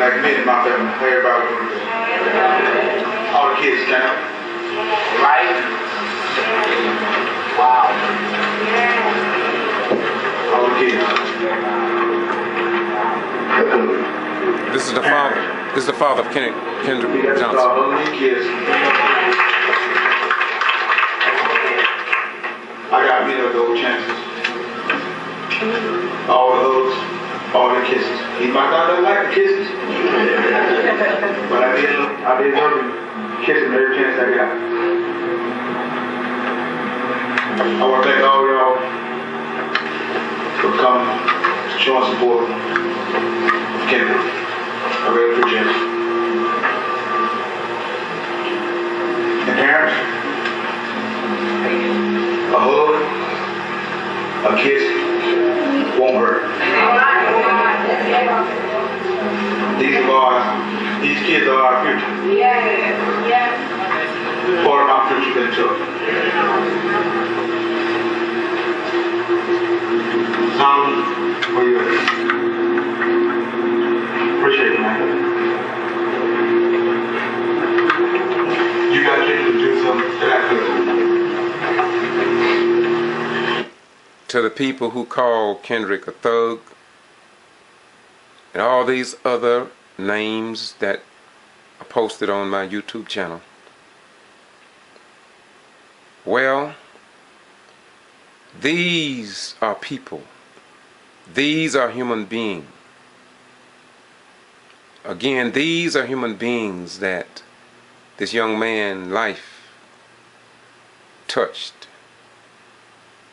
like me and my family, everybody was there. All the kids stand up. Right? Wow. All the kids. This is the father. This is the father of Kenneth Johnson. All the kids. I got many of those chances. All the kisses. He might not like the kisses, but I did love him kissing every chance I got. I want to thank all y'all for coming, showing support of Kenneth. I really appreciate it. And parents, a hug, a kiss won't hurt. These kids are our future. Part of our future been took. Tom, where you at? Appreciate it, man. You got to do something that I could. To the people who call Kendrick a thug and all these other names that are posted on my YouTube channel. Well, these are people. These are human beings. Again, these are human beings that this young man's life touched.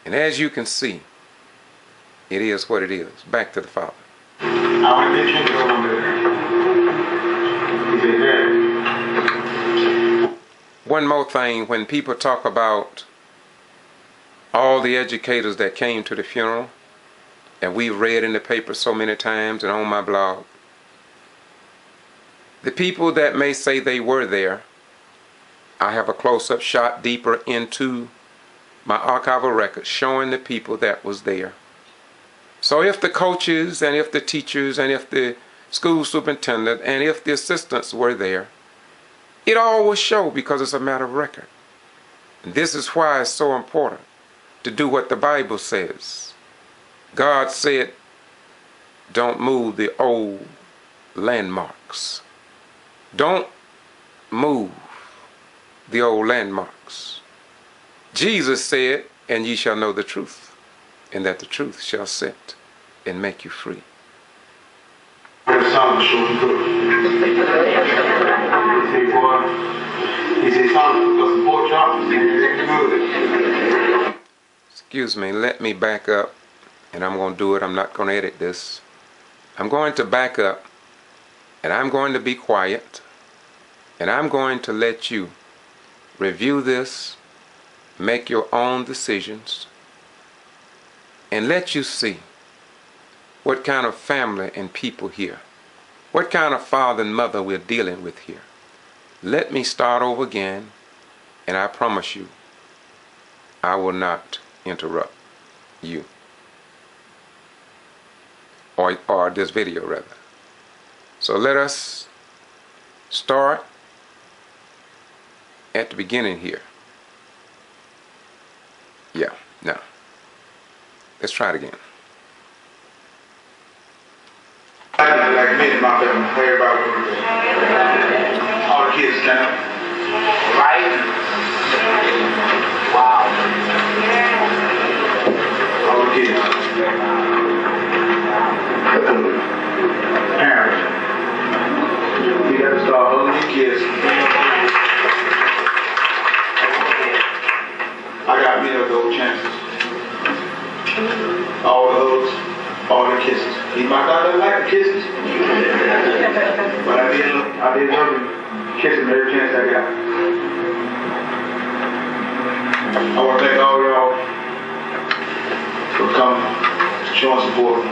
And as you can see, it is what it is. Back to the father. I want to mention one more thing, when people talk about all the educators that came to the funeral, and we've read in the paper so many times and on my blog, the people that may say they were there, I have a close-up shot deeper into my archival records showing the people that was there. So if the coaches and if the teachers and if the school superintendent and if the assistants were there, it all will show because it's a matter of record. And this is why it's so important to do what the Bible says. God said, don't move the old landmarks. Don't move the old landmarks. Jesus said, and ye shall know the truth, and that the truth shall set and make you free. Excuse me, let me back up, and I'm going to do it. I'm not going to edit this. I'm going to back up, and I'm going to be quiet, and I'm going to let you review this, make your own decisions, and let you see what kind of family and people here, what kind of father and mother we're dealing with here. Let me start over again, and I promise you, I will not interrupt you, or this video rather. So let us start at the beginning here. Yeah, now, let's try it again. Like me and my family, everybody was there. All the kids stand up. Right? Wow. All the kids. Parents, you got to start hugging your kids. I got many of those chances. All the kisses. He might not like the kisses, but I did love him kissing every chance I got. I want to thank all y'all for coming, showing support of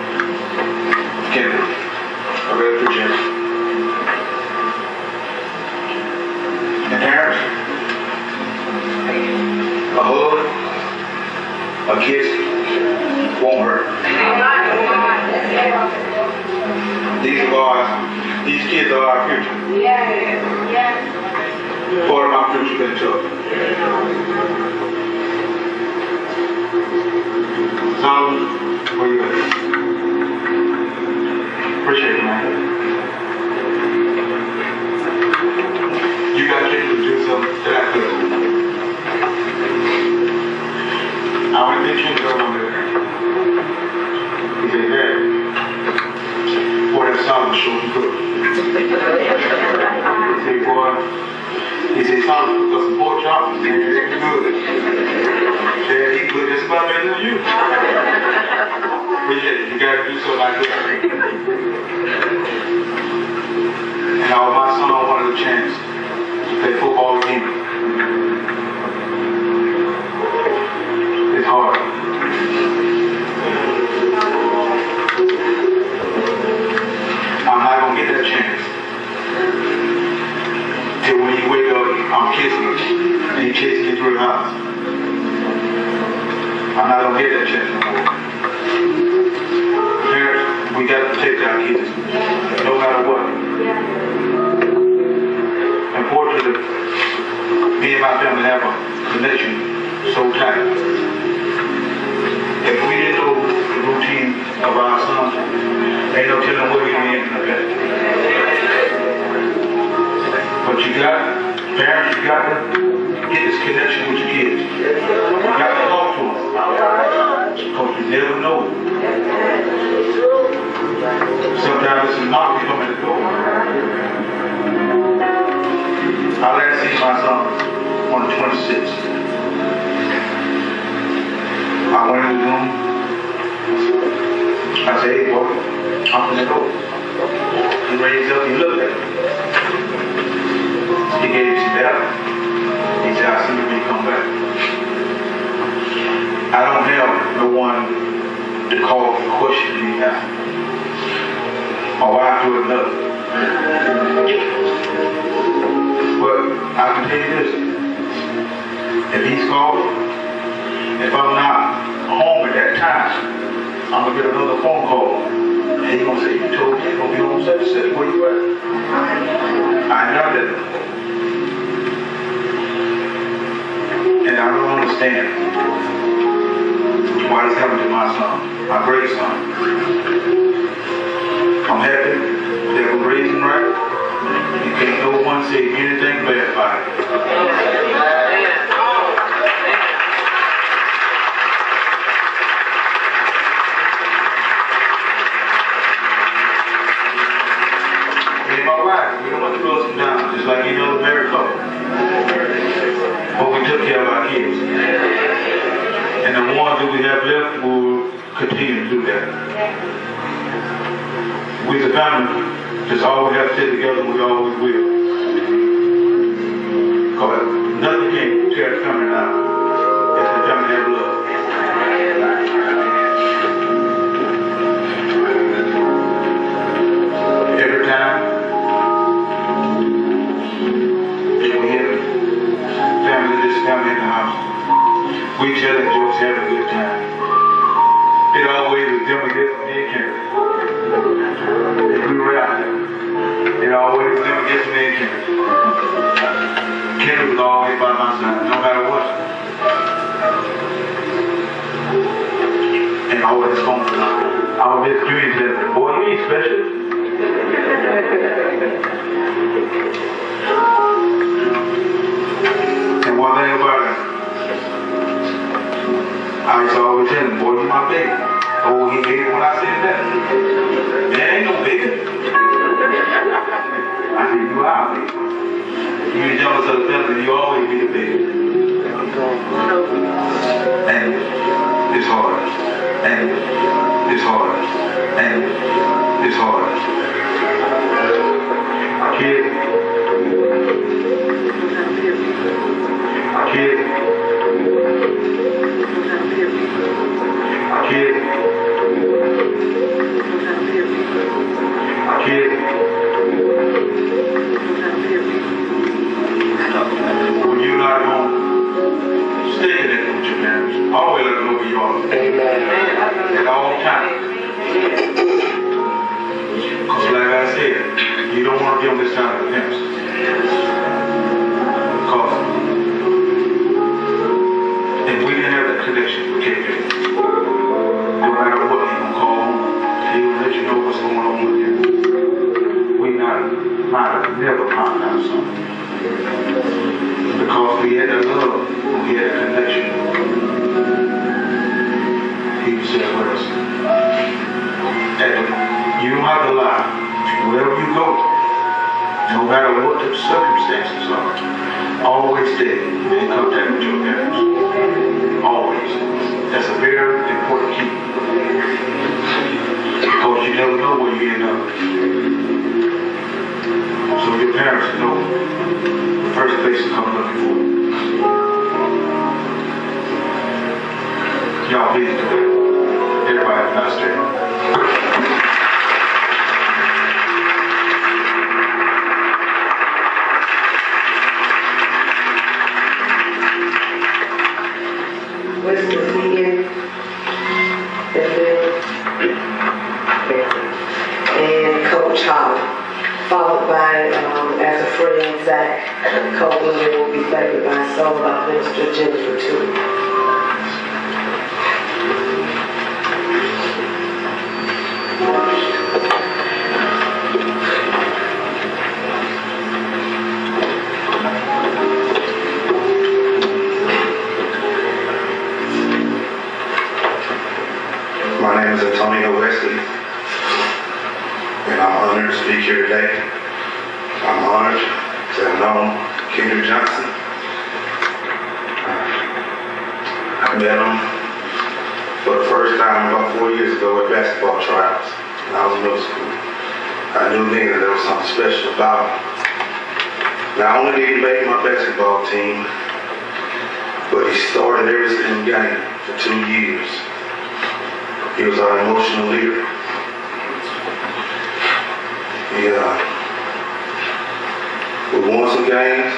Kenneth. I really appreciate it. And parents, a hug, a kiss won't hurt. These kids are our future. Part of my future been tough. Solomon, where you at? Appreciate it, man. You got kids to do something that I could. I went to the go over there. He said, Dad, boy, that Solomon sure good. He said, boy, Solomon cooked some pork chops. He said, it's good. Dad, he good just about better than you. Appreciate it. You got to do something like that. And my son wanted a chance to play football again. It's hard. I'm not going to get that chance. Till when you wake up, I'm kissing you. And you chasing me through the house. I'm not going to get that chance no more. Parents, we got to protect our kids. No matter what. Unfortunately, me and my family have a connection so tight. If we didn't know the routine of our son, ain't no telling what we can end in the past. But parents, you got to get this connection with your kids. You got to talk to them. Because you never know. Sometimes it's a knock you come in the door. I last seen my son on the 26th. I went in the room. I said, hey boy, I'm gonna go. He raised up, he looked at me. He gave me some doubt. He said, I'll see you when you come back. I don't have no one to call and question me now. My wife do another. But I can tell you this. If he's called, if I'm not home at that time, I'm going to get another phone call. And he's going to say, you told me you're going to be on such and such. Where you at? I know that. And I don't understand why this happened to my son, my great son. I'm happy that we raised him right. And can't no one say anything bad about it. We don't want to close them down, just like any other married couple. But we took care of our kids. And the ones that we have left will continue to do that. We as a family just always have to stay together, we always will. Because nothing can tear the family down if the family have love. Every time family in the house, we tell the jokes, have a good time. It always was them against me and Kenneth. If we were out there, it always was them against me and Kenneth. Kenneth was always by my side, no matter what. And always home. I was just curious that, boy, you ain't special. And one thing about it, I used to always tell him, boy, you my baby. Oh, he hated when I said that. There ain't no baby. I said, you are baby. You ain't jealous of the family, you always be the baby. And it's hard. And it's hard. And it's hard. Kid. Kid. Kid. Kid. When you're not home, stay connected with your parents. Always let them know where you are. At all times. Because like I said, You don't want to give them this kind of offense. Because if we didn't have that connection with KJ, no matter what, he gonna call him, he will let you know what's going on with him. We might have never found out something. Because we had that love, we had a connection. He was there with us. And you don't have to lie. Wherever you go, no matter what the circumstances are, always stay in contact with your parents. Always. That's a very important key. Because you never know where you end up. So your parents know the first place to come looking for. Y'all please do that. Everybody have a nice day. And Coach Holly, followed by, as a friend, Zach Copeland, and will be favored by solo by Minister Jennifer too. My name is Antonio Wesley, and I'm honored to speak here today. I'm honored to have known Kenneth Johnson. I met him for the first time about 4 years ago at basketball tryouts when I was in middle school. I knew then that there was something special about him. Not only did he make my basketball team, but he started every single game for 2 years. He was our emotional leader. We won some games,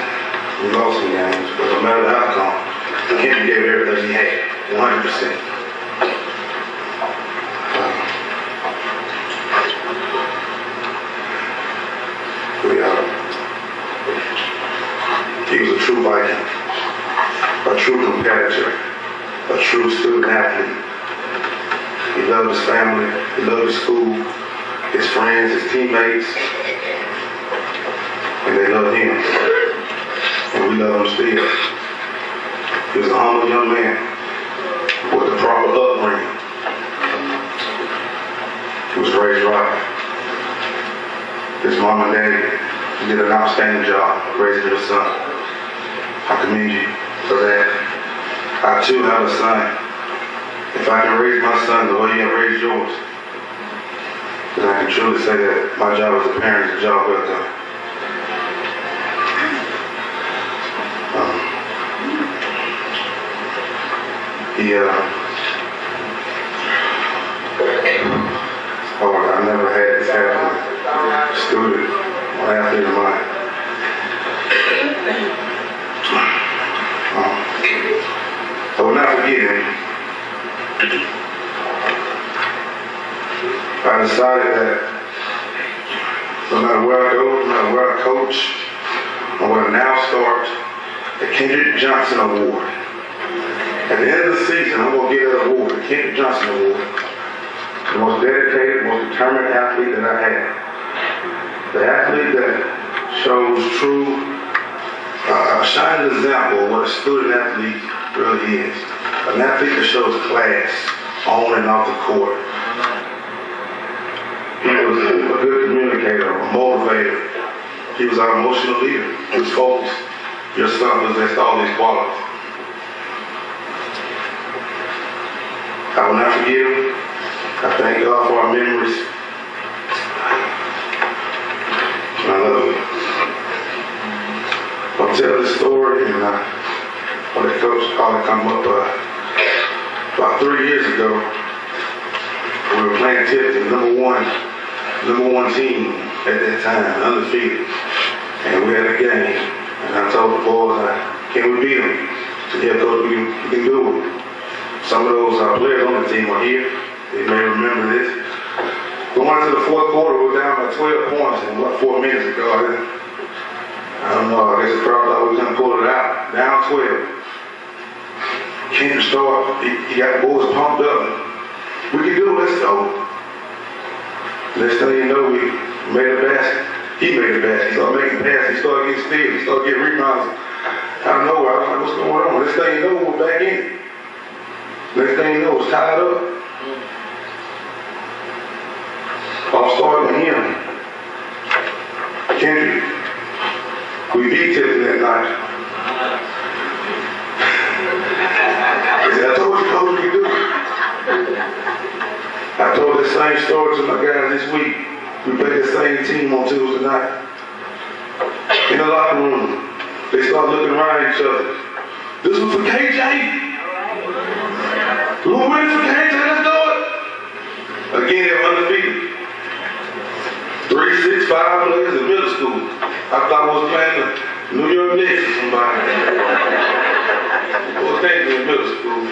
we lost some games, but no matter the outcome, Kenneth gave everything he had, 100%. He was a true Viking, a true competitor, a true student athlete. He loved his family, he loved his school, his friends, his teammates, and they loved him. And we love him still. He was a humble young man with the proper upbringing. He was raised right. His mom and daddy did an outstanding job raising his son. I commend you for that. I too have a son. If I can raise my son the way you have raised yours, then I can truly say that my job as a parent is a job well done. I never had this happen. Student, or athlete of mine. I will not forget him. I decided that no matter where I go, no matter where I coach, I'm going to now start the Kenneth Johnson Award. At the end of the season, I'm going to get that award, the Kenneth Johnson Award. The most dedicated, most determined athlete that I have. The athlete that shows true, a shining example of what a student athlete really is. An athlete that shows class on and off the court. He was a good communicator, a motivator. He was our emotional leader. He was focused. Your son possessed all these qualities. I will not forget him. I thank God for our memories. I love it. I'll tell this story, and I'll let Coach Holly come up. About 3 years ago, we were playing Tipton, number one team at that time, undefeated. And we had a game, and I told the boys, can we beat them? I said, yeah, Coach, we can do it. Some of those players on the team are here. They may remember this. Going into the fourth quarter, we were down by 12 points and 4 minutes ago. I don't know, I guess the crowd thought we was going to pull it out. Down 12. Kendrick started, he got the boys pumped up. We can do it, let's go. Next thing you know, we made a basket. He made a basket. He started making passes. He started getting steals. He started getting rebounds. Out of nowhere, I was like, what's going on? Next thing you know, we're back in. Next thing you know, it's tied up. I'll start with him. Kendrick, we beat Tiffany that night. I said, I told you, coach, we could do it. I told the same story to my guys this week. We played the same team on Tuesday night. In the locker room, they start looking around at each other. This was for KJ. We'll win for KJ, let's do it. Again, they're undefeated. 3, 6, 5 players in middle school. I thought I was playing the New York Knicks or somebody. I was thinking in middle school.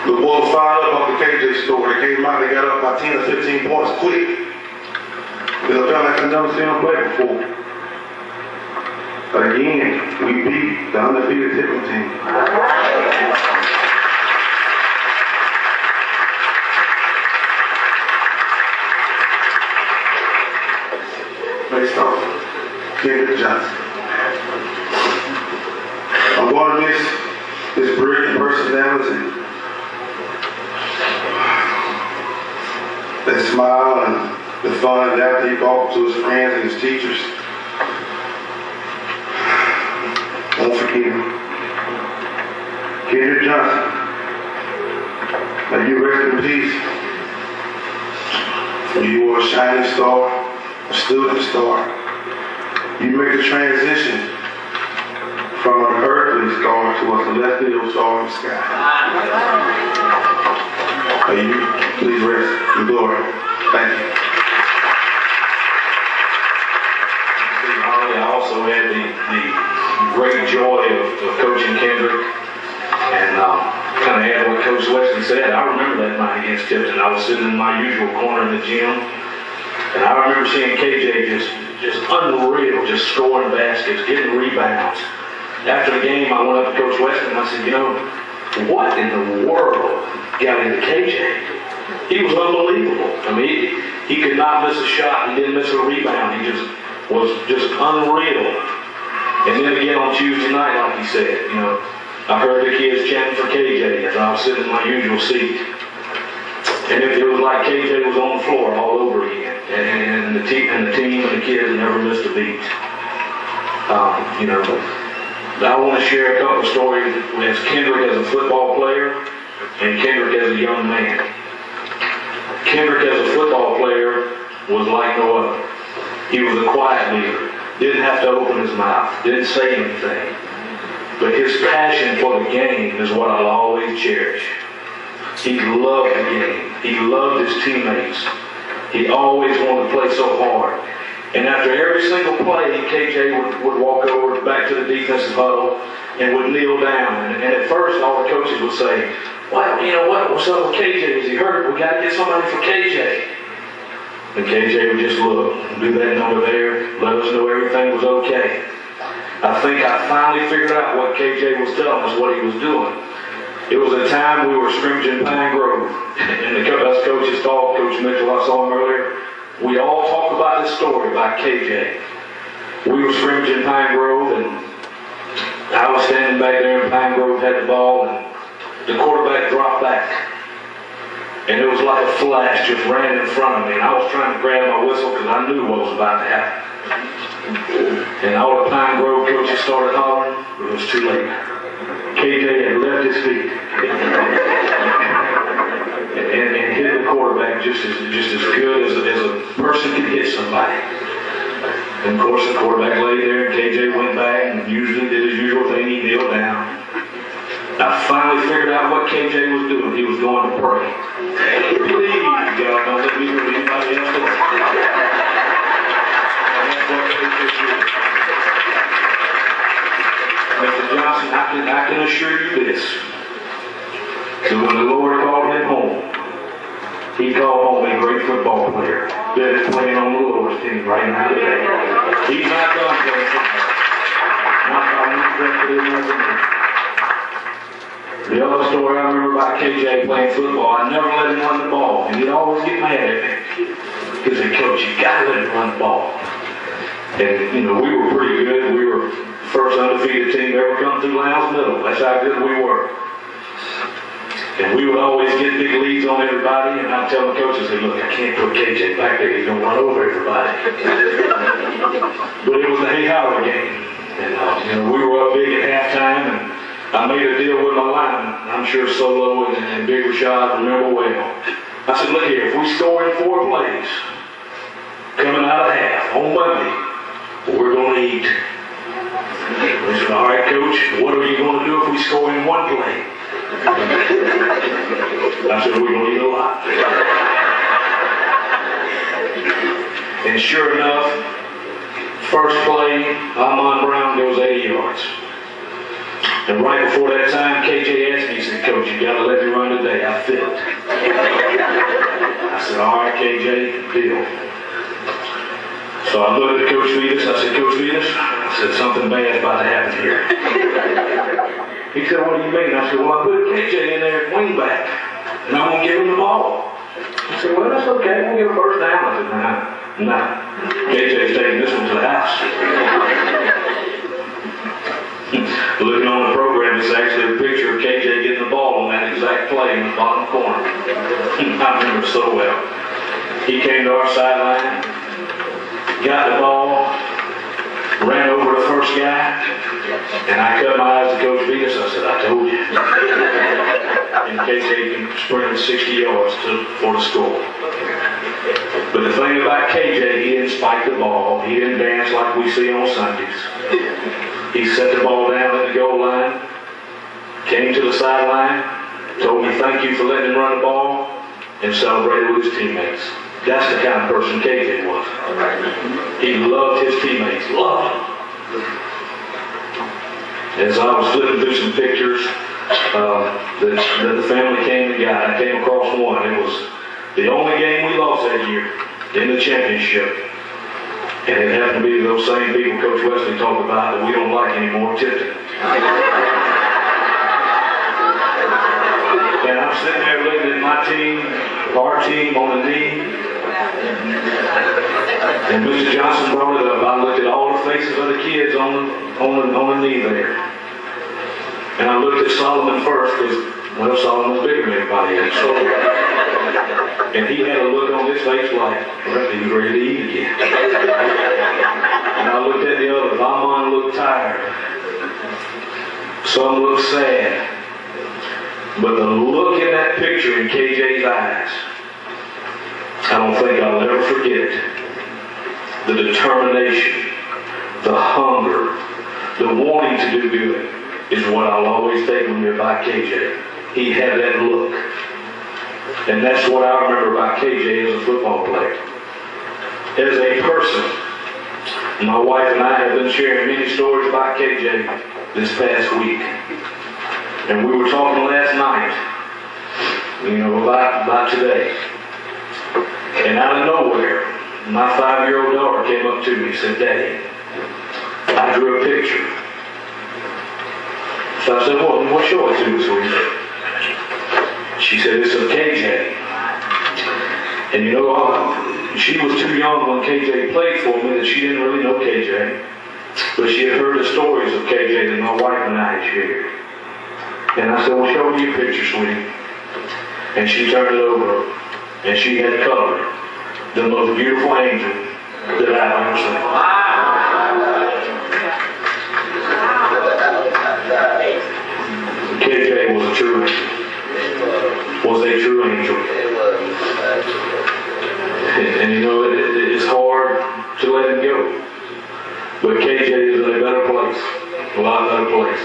The boys fired up off the KJ store. They came out, they got up by 10 or 15 points quick. They felt like I've never seen them play before. But again, we beat the undefeated Tiffany team. Based off Kenneth Johnson. I'm going to miss his brilliant personality, that smile and the fun and laughter he brought to his friends and his teachers. Won't forget him. Kenneth Johnson, may you rest in peace. You were a shining star, a student star. You made the transition from an earthly star to a celestial star in the sky. May you please rest in glory. Thank you. I also had the great joy of coaching Kendrick, and kind of add what Coach Wesley said. I remember that night against Tipton. I was sitting in my usual corner in the gym, and I remember seeing KJ just unreal, just scoring baskets, getting rebounds. After the game, I went up to Coach Wesley and I said, you know, what in the world got into KJ? He was unbelievable. I mean, he could not miss a shot. He didn't miss a rebound. He was just unreal. And then again on Tuesday night, like he said, you know, I heard the kids chanting for KJ as I was sitting in my usual seat. And it was like KJ was on the floor all over again. And the team and the kids never missed a beat. You know, I want to share a couple of stories as Kendrick as a football player and Kendrick as a young man. Kendrick as a football player was like no other. He was a quiet leader. Didn't have to open his mouth. Didn't say anything. But his passion for the game is what I'll always cherish. He loved the game. He loved his teammates. He always wanted to play so hard. And after every single play, KJ would walk over back to the defensive huddle and would kneel down. And at first, all the coaches would say, well, you know what? What's up with KJ? Is he hurt? We got to get somebody for KJ. And KJ would just look, do that number there, let us know everything was okay. I think I finally figured out what KJ was telling us what he was doing. It was a time we were scrimmaging Pine Grove, and the us coaches talked, Coach Mitchell, I saw him earlier, we all talked about this story about KJ. We were scrimmaging Pine Grove, and I was standing back there, and Pine Grove had the ball, and the quarterback dropped back. And it was like a flash just ran in front of me, and I was trying to grab my whistle because I knew what was about to happen. And all the Pine Grove coaches started hollering, but it was too late. KJ had left his feet and hit the quarterback just as good as a person can hit somebody. And of course the quarterback lay there, and KJ went back and usually did his usual thing, he kneeled down. I finally figured out what KJ was doing. He was going to pray. Please, God, don't let me do anybody else. And that's what KJ did. Mr. Johnson, I can assure you this, that when the Lord called him home, He called home a great football player that is playing on the Lord's team right now today. He's not done playing football. The other story I remember about KJ playing football, I never let him run the ball, and he'd always get mad at me. He said, "Coach, you gotta let him run the ball." And, you know, we were pretty good. We were first undefeated team to ever come through Lowndes Middle. That's how good we were. And we would always get big leads on everybody, and I'd tell the coaches, "Hey, look, I can't put KJ back there. He's going to run over everybody." But it was the Hay Howard game. And, you know, we were up big at halftime, and I made a deal with my lineman. I'm sure Solo and Big Rashad remember well. I said, "Look here, if we score in 4 plays, coming out of half on Monday, we're going to eat." I said, "All right, Coach, what are you going to do if we score in 1 play?" I said, "We're going to eat a lot." And sure enough, first play, Amon Brown goes 80 yards. And right before that time, KJ asked me, he said, "Coach, you got to let me run today. I fit." I said, "All right, KJ, deal." So I looked at Coach Vetus. I said, "Coach Vetus," I said, "something bad's about to happen here." He said, "What do you mean?" I said, "Well, I put KJ in there at wingback, and I'm going to give him the ball." He said, "Well, that's okay. We'll give him first down." I said, Nah. KJ's taking this one to the house." Looking on the program, it's actually a picture of KJ getting the ball on that exact play in the bottom corner. I remember so well. He came to our sideline, got the ball, ran over the first guy, and I cut my eyes to Coach Vetus. I said, "I told you." And KJ can sprint 60 yards for the score. But the thing about KJ, he didn't spike the ball. He didn't dance like we see on Sundays. He set the ball down at the goal line, came to the sideline, told me thank you for letting him run the ball, and celebrated with his teammates. That's the kind of person KJ was. He loved his teammates, loved them. As I was flipping through some pictures that the family came and got, I came across one. It was the only game we lost that year in the championship. And it happened to be those same people Coach Wesley talked about that we don't like anymore, Tipton. And I'm sitting there looking at my team, our team on the knee. And Mr. Johnson brought it up. I looked at all the faces of the kids on the knee there. And I looked at Solomon first because, well, Solomon's bigger than everybody else. So, and he had a look on his face like, well, he was ready to eat again. And I looked at the others. Amon looked tired. Some looked sad. But the look in that picture in KJ's eyes, I don't think I'll ever forget it. The determination, the hunger, the wanting to do good is what I'll always take with me about KJ. He had that look. And that's what I remember about KJ as a football player. As a person, my wife and I have been sharing many stories about KJ this past week. And we were talking last night, about today. And out of nowhere, my 5-year-old daughter came up to me and said, "Daddy, I drew a picture." So I said, "Well, what's yours, sweetie?" She said, "It's of KJ." And she was too young when KJ played for me that she didn't really know KJ. But she had heard the stories of KJ that my wife and I had shared. And I said, "Well, show me your picture, sweetie." And she turned it over, and she had colored the most beautiful angel that I've ever seen. KJ was a true angel. Was a true angel. And it's hard to let him go. But KJ is in a better place, a lot better place.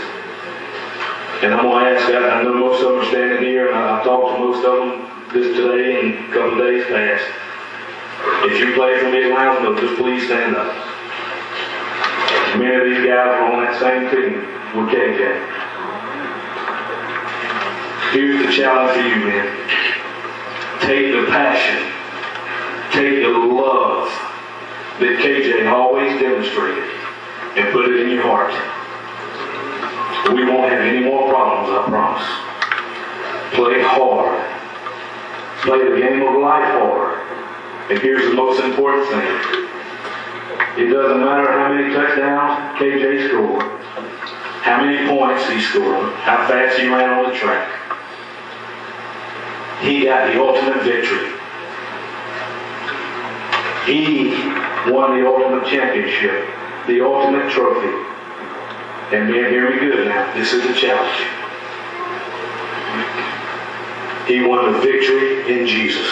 And I'm going to ask, I know most of them are standing here, and I've talked to most of them this today and a couple of days past. If you play for me at Lowndes, just please stand up. Many of these guys are on that same team with KJ. Here's the challenge for you, man. take the passion, take the love that KJ always demonstrated and put it in your heart. We won't have any more problems, I promise. Play hard. Play the game of life hard. And here's the most important thing. It doesn't matter how many touchdowns KJ scored, how many points he scored, how fast he ran on the track. He got the ultimate victory. He won the ultimate championship, the ultimate trophy. And man, hear me good now. This is the challenge. He won the victory in Jesus.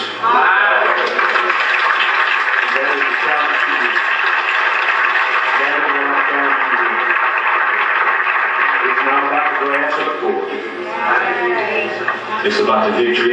It's not about the grass or the court. It's about the victory